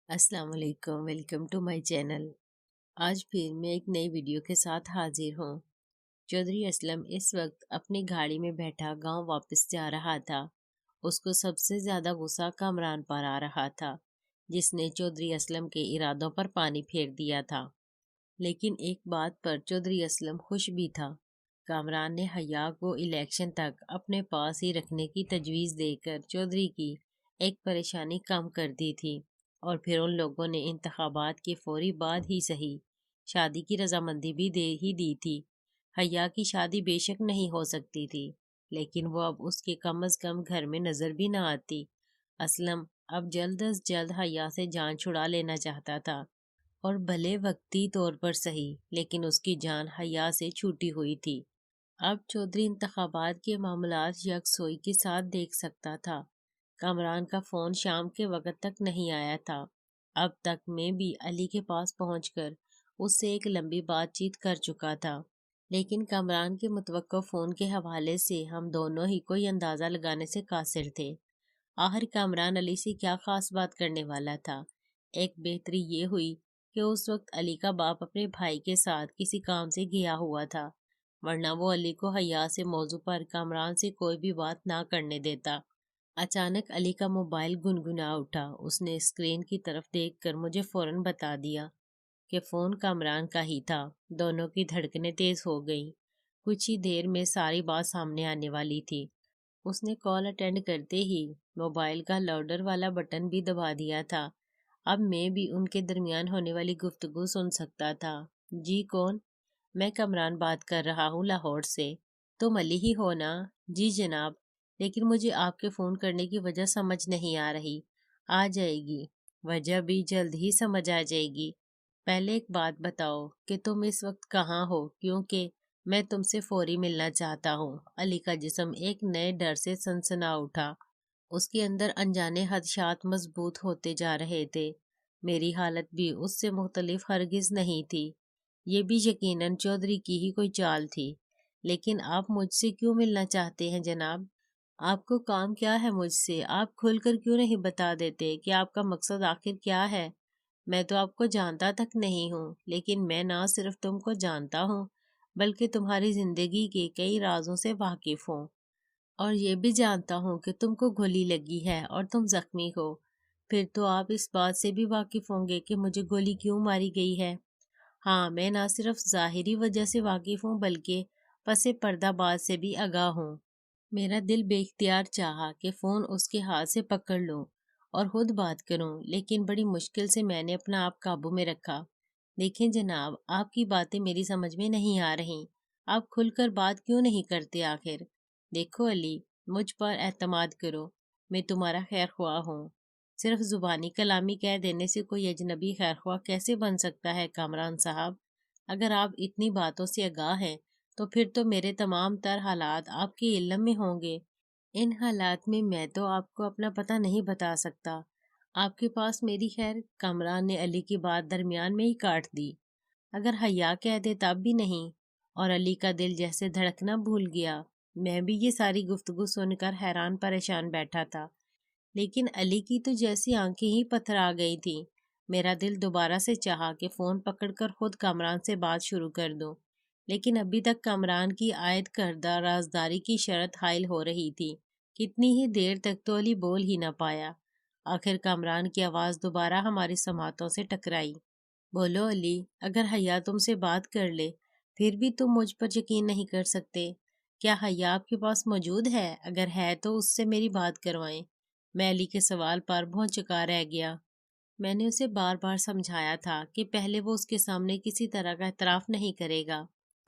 السلام علیکم، welcome to my channel. آج پھر میں ایک نئی ویڈیو کے ساتھ حاضر ہوں۔ چودھری اسلم اس وقت اپنی گاڑی میں بیٹھا گاؤں واپس جا رہا تھا۔ اس کو سب سے زیادہ غصہ کامران پر آ رہا تھا، جس نے چودھری اسلم کے ارادوں پر پانی پھیر دیا تھا۔ لیکن ایک بات پر چودھری اسلم خوش بھی تھا۔ کامران نے حیا کو الیکشن تک اپنے پاس ہی رکھنے کی تجویز دے کر چودھری کی ایک پریشانی کم کر دی تھی، اور پھر ان لوگوں نے انتخابات کے فوری بعد ہی صحیح شادی کی رضامندی بھی دے ہی دی تھی۔ حیا کی شادی بے شک نہیں ہو سکتی تھی، لیکن وہ اب اس کے کم از کم گھر میں نظر بھی نہ آتی۔ اسلم اب جلد از جلد حیا سے جان چھڑا لینا چاہتا تھا، اور بھلے وقتی طور پر صحیح، لیکن اس کی جان حیا سے چھوٹی ہوئی تھی۔ اب چودھری انتخابات کے معاملات یکسوئی کے ساتھ دیکھ سکتا تھا۔ کامران کا فون شام کے وقت تک نہیں آیا تھا۔ اب تک میں بھی علی کے پاس پہنچ کر اس سے ایک لمبی بات چیت کر چکا تھا، لیکن کامران کے متوقع فون کے حوالے سے ہم دونوں ہی کوئی اندازہ لگانے سے قاصر تھے۔ آخر کامران علی سے کیا خاص بات کرنے والا تھا؟ ایک بہتری یہ ہوئی کہ اس وقت علی کا باپ اپنے بھائی کے ساتھ کسی کام سے گیا ہوا تھا، ورنہ وہ علی کو حیا سے موضوع پر کامران سے کوئی بھی بات نہ کرنے دیتا۔ اچانک علی کا موبائل گنگنا اٹھا۔ اس نے اسکرین کی طرف دیکھ کر مجھے فوراً بتا دیا کہ فون کامران کا ہی تھا۔ دونوں کی دھڑکنیں تیز ہو گئیں۔ کچھ ہی دیر میں ساری بات سامنے آنے والی تھی۔ اس نے کال اٹینڈ کرتے ہی موبائل کا لاؤڈر والا بٹن بھی دبا دیا تھا۔ اب میں بھی ان کے درمیان ہونے والی گفتگو سن سکتا تھا۔ جی کون؟ میں کامران بات کر رہا ہوں، لاہور سے۔ تم علی ہی ہو نا؟ جی جناب، لیکن مجھے آپ کے فون کرنے کی وجہ سمجھ نہیں آ رہی۔ آ جائے گی، وجہ بھی جلد ہی سمجھ آ جائے گی۔ پہلے ایک بات بتاؤ کہ تم اس وقت کہاں ہو، کیونکہ میں تم سے فوری ملنا چاہتا ہوں۔ علی کا جسم ایک نئے ڈر سے سنسنا اٹھا۔ اس کے اندر انجانے خدشات مضبوط ہوتے جا رہے تھے۔ میری حالت بھی اس سے مختلف ہرگز نہیں تھی۔ یہ بھی یقیناً چودھری کی ہی کوئی چال تھی۔ لیکن آپ مجھ سے کیوں ملنا چاہتے ہیں جناب؟ آپ کو کام کیا ہے مجھ سے؟ آپ کھل کر کیوں نہیں بتا دیتے کہ آپ کا مقصد آخر کیا ہے؟ میں تو آپ کو جانتا تک نہیں ہوں، لیکن میں نہ صرف تم کو جانتا ہوں، بلکہ تمہاری زندگی کے کئی رازوں سے واقف ہوں، اور یہ بھی جانتا ہوں کہ تم کو گولی لگی ہے اور تم زخمی ہو۔ پھر تو آپ اس بات سے بھی واقف ہوں گے کہ مجھے گولی کیوں ماری گئی ہے۔ ہاں، میں نہ صرف ظاہری وجہ سے واقف ہوں، بلکہ پس پردہ بات سے بھی آگاہ ہوں۔ میرا دل بے اختیار چاہا کہ فون اس کے ہاتھ سے پکڑ لوں اور خود بات کروں، لیکن بڑی مشکل سے میں نے اپنا آپ قابو میں رکھا۔ دیکھیں جناب، آپ کی باتیں میری سمجھ میں نہیں آ رہی۔ آپ کھل کر بات کیوں نہیں کرتے آخر؟ دیکھو علی، مجھ پر اعتماد کرو، میں تمہارا خیر خواہ ہوں۔ صرف زبانی کلامی کہہ دینے سے کوئی اجنبی خیر خواہ کیسے بن سکتا ہے کامران صاحب؟ اگر آپ اتنی باتوں سے آگاہ ہیں تو پھر تو میرے تمام تر حالات آپ کے علم میں ہوں گے۔ ان حالات میں تو آپ کو اپنا پتہ نہیں بتا سکتا۔ آپ کے پاس میری خیر؟ کامران نے علی کی بات درمیان میں ہی کاٹ دی۔ اگر حیا کہہ دے تب بھی نہیں؟ اور علی کا دل جیسے دھڑکنا بھول گیا۔ میں بھی یہ ساری گفتگو سن کر حیران پریشان بیٹھا تھا، لیکن علی کی تو جیسی آنکھیں ہی پتھر آ گئی تھیں۔ میرا دل دوبارہ سے چاہا کہ فون پکڑ کر خود کامران سے بات شروع کر دوں، لیکن ابھی تک کامران کی عائد کردہ رازداری کی شرط حائل ہو رہی تھی۔ کتنی ہی دیر تک تو علی بول ہی نہ پایا۔ آخر کامران کی آواز دوبارہ ہماری سماعتوں سے ٹکرائی۔ بولو علی، اگر حیا تم سے بات کر لے پھر بھی تم مجھ پر یقین نہیں کر سکتے؟ کیا حیا آپ کے پاس موجود ہے؟ اگر ہے تو اس سے میری بات کروائیں۔ میں علی کے سوال پر بھونچکا رہ گیا۔ میں نے اسے بار بار سمجھایا تھا کہ پہلے وہ اس کے سامنے کسی طرح کا اعتراف نہیں کرے گا،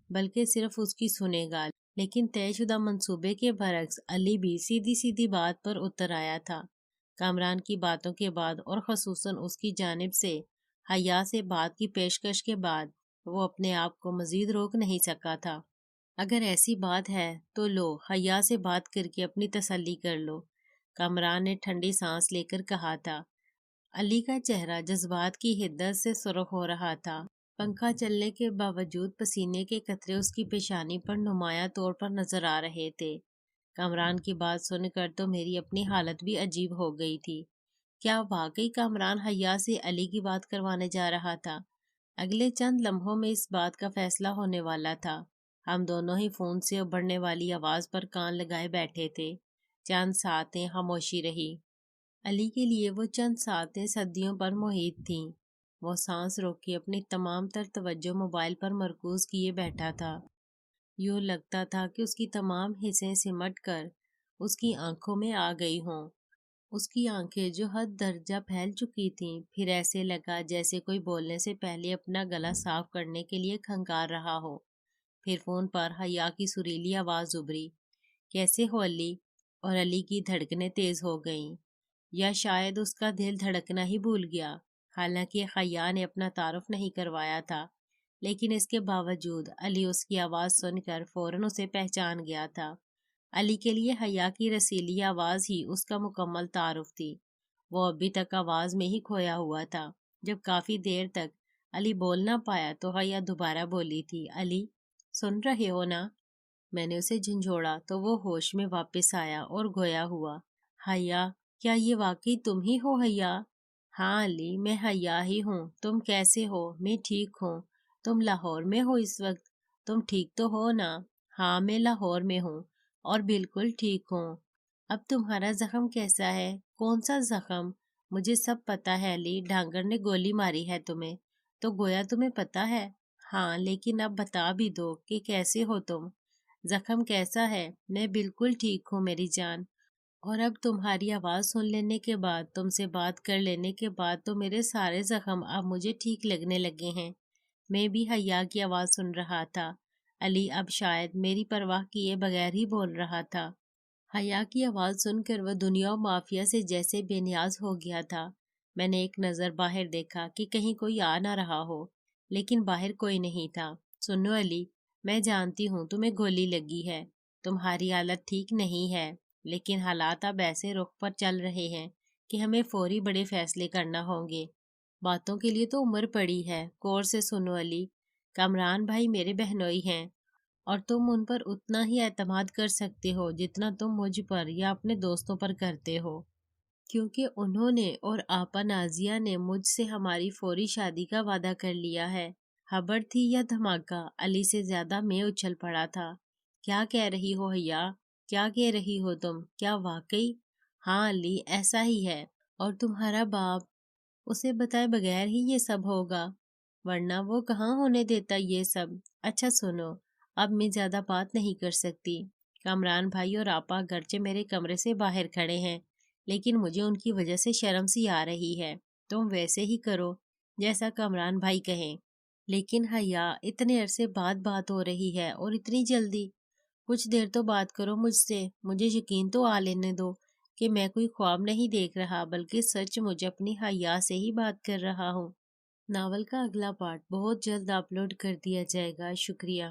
بلکہ صرف اس کی سنے گا، لیکن طے شدہ منصوبے کے برعکس علی بھی سیدھی سیدھی بات پر اتر آیا تھا۔ کامران کی باتوں کے بعد، اور خصوصاً اس کی جانب سے حیا سے بات کی پیشکش کے بعد، وہ اپنے آپ کو مزید روک نہیں سکا تھا۔ اگر ایسی بات ہے تو لو، حیا سے بات کر کے اپنی تسلی کر لو، کامران نے ٹھنڈی سانس لے کر کہا تھا۔ علی کا چہرہ جذبات کی حدت سے سرخ ہو رہا تھا۔ پنکھا چلنے کے باوجود پسینے کے قطرے اس کی پیشانی پر نمایاں طور پر نظر آ رہے تھے۔ کامران کی بات سن کر تو میری اپنی حالت بھی عجیب ہو گئی تھی۔ کیا واقعی کامران حیا سے علی کی بات کروانے جا رہا تھا؟ اگلے چند لمحوں میں اس بات کا فیصلہ ہونے والا تھا۔ ہم دونوں ہی فون سے ابھرنے والی آواز پر کان لگائے بیٹھے تھے۔ چند ساعتیں خاموشی رہی۔ علی کے لیے وہ چند ساعتیں صدیوں پر محیط تھیں۔ وہ سانس روک کے اپنی تمام تر توجہ موبائل پر مرکوز کیے بیٹھا تھا۔ یوں لگتا تھا کہ اس کی تمام حصیں سمٹ کر اس کی آنکھوں میں آ گئی ہوں۔ اس کی آنکھیں جو حد درجہ پھیل چکی تھیں، پھر ایسے لگا جیسے کوئی بولنے سے پہلے اپنا گلا صاف کرنے کے لیے کھنکار رہا ہو۔ پھر فون پر حیا کی سریلی آواز ابھری، کیسے ہو علی؟ اور علی کی دھڑکنیں تیز ہو گئیں، یا شاید اس کا دل دھڑکنا ہی بھول گیا۔ حالانکہ حیا نے اپنا تعارف نہیں کروایا تھا، لیکن اس کے باوجود علی اس کی آواز سن کر فوراً اسے پہچان گیا تھا۔ علی کے لیے حیا کی رسیلی آواز ہی اس کا مکمل تعارف تھی۔ وہ ابھی تک آواز میں ہی کھویا ہوا تھا۔ جب کافی دیر تک علی بول نہ پایا تو حیا دوبارہ بولی تھی، علی سن رہے ہو نا؟ میں نے اسے جھنجھوڑا تو وہ ہوش میں واپس آیا اور گویا ہوا، حیا کیا یہ واقعی تم ہی ہو حیا؟ ہاں علی، میں حیا ہی ہوں۔ تم کیسے ہو؟ میں ٹھیک ہوں۔ تم لاہور میں ہو اس وقت؟ تم ٹھیک تو ہو نا؟ ہاں میں لاہور میں ہوں اور بالکل ٹھیک ہوں۔ اب تمہارا زخم کیسا ہے؟ کون سا زخم؟ مجھے سب پتا ہے علی، ڈھانگر نے گولی ماری ہے تمہیں، تو گویا تمہیں پتا ہے؟ ہاں، لیکن اب بتا بھی دو کہ کیسے ہو تم؟ زخم کیسا ہے؟ میں بالکل ٹھیک ہوں میری جان، اور اب تمہاری آواز سن لینے کے بعد، تم سے بات کر لینے کے بعد تو میرے سارے زخم اب مجھے ٹھیک لگنے لگے ہیں۔ میں بھی حیا کی آواز سن رہا تھا۔ علی اب شاید میری پرواہ کیے بغیر ہی بول رہا تھا۔ حیا کی آواز سن کر وہ دنیا و مافیا سے جیسے بے نیاز ہو گیا تھا۔ میں نے ایک نظر باہر دیکھا کہ کہیں کوئی آ نہ رہا ہو، لیکن باہر کوئی نہیں تھا۔ سنو علی، میں جانتی ہوں تمہیں گولی لگی ہے، تمہاری حالت ٹھیک نہیں ہے، لیکن حالات اب ایسے رخ پر چل رہے ہیں کہ ہمیں فوری بڑے فیصلے کرنا ہوں گے۔ باتوں کے لیے تو عمر پڑی ہے۔ غور سے سنو علی، کامران بھائی میرے بہنوئی ہیں، اور تم ان پر اتنا ہی اعتماد کر سکتے ہو جتنا تم مجھ پر یا اپنے دوستوں پر کرتے ہو، کیونکہ انہوں نے اور آپا نازیہ نے مجھ سے ہماری فوری شادی کا وعدہ کر لیا ہے۔ خبر تھی یا دھماکہ؟ علی سے زیادہ میں اچھل پڑا تھا۔ کیا کہہ رہی ہو حیا؟ کیا کہہ رہی ہو تم؟ کیا واقعی؟ ہاں علی، ایسا ہی ہے، اور تمہارا باپ اسے بتائے بغیر ہی یہ سب ہوگا، ورنہ وہ کہاں ہونے دیتا یہ سب۔ اچھا سنو، اب میں زیادہ بات نہیں کر سکتی۔ کامران بھائی اور آپا اگرچہ میرے کمرے سے باہر کھڑے ہیں، لیکن مجھے ان کی وجہ سے شرم سی آ رہی ہے۔ تم ویسے ہی کرو جیسا کامران بھائی کہیں۔ لیکن حیا، اتنے عرصے بعد بات ہو رہی ہے اور اتنی جلدی؟ کچھ دیر تو بات کرو مجھ سے، مجھے یقین تو آ لینے دو کہ میں کوئی خواب نہیں دیکھ رہا، بلکہ سچ مجھے اپنی حیا سے ہی بات کر رہا ہوں۔ ناول کا اگلا پارٹ بہت جلد اپلوڈ کر دیا جائے گا۔ شکریہ۔